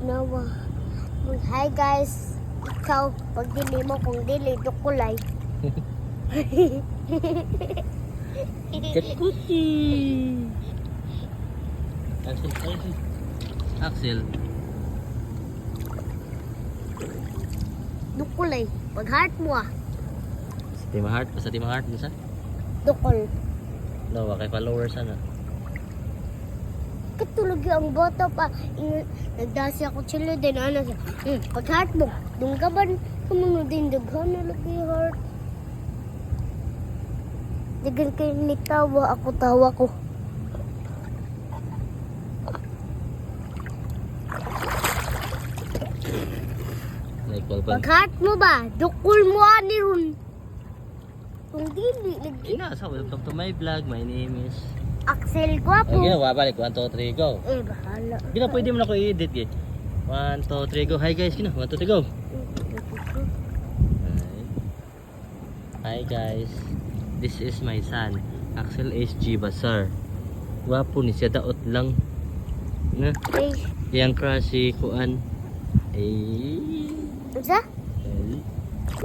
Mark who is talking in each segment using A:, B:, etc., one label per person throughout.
A: Nawa. Hi guys. Ikaw, pag dili mo kung dili, dukulay.
B: Katkuti. Axel.
A: Dukulay. Pag heart mo ah.
B: Sa Team Heart, bisa?
A: Dukol.
B: No, kay followers sana.
A: Katulog yung bata pa. Nagdasi ako chilo din. Ano siya? Pag heart mo, dunggaban kumunod din. Daghan na lagi heart. Dagan kayo nitawa. Ako tawa ko.
B: Like, wal pa.
A: Pag heart mo ba, dukol mo ani ron. Kung dili,
B: Ina, so welcome to my vlog. My name is...
A: Axel Guapo.
B: Okay, balik. 1, 2, 3, go.
A: Bahala.
B: Gina, pwede mo na ko i-edit, gid. 1, 2, 3, go. Hi guys, gina. 1, 2, 3, go. Hi guys. This is my son, Axel SG Basar. Gwapo ni siya, daot lang. Na,
A: Ay,
B: yang crush si Kuan. Ay.
A: isa?
B: Ay.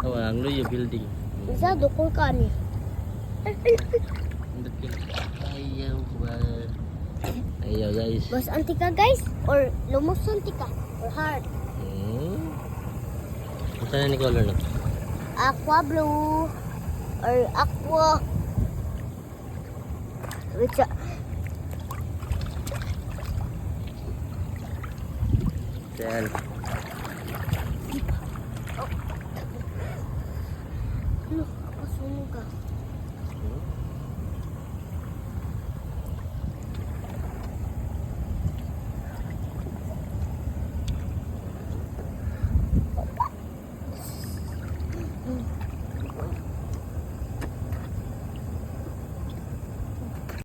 B: Oh, ang Luyo building.
A: Isa, dukol ka ni.
B: Ayaw ba? Ayaw guys.
A: Mas anti ka guys? Or lumos anti ka? Or hard?
B: Ito na ni color no?
A: Aqua blue. Or aqua. Which
B: Yan.
A: ano? Kasunog ka.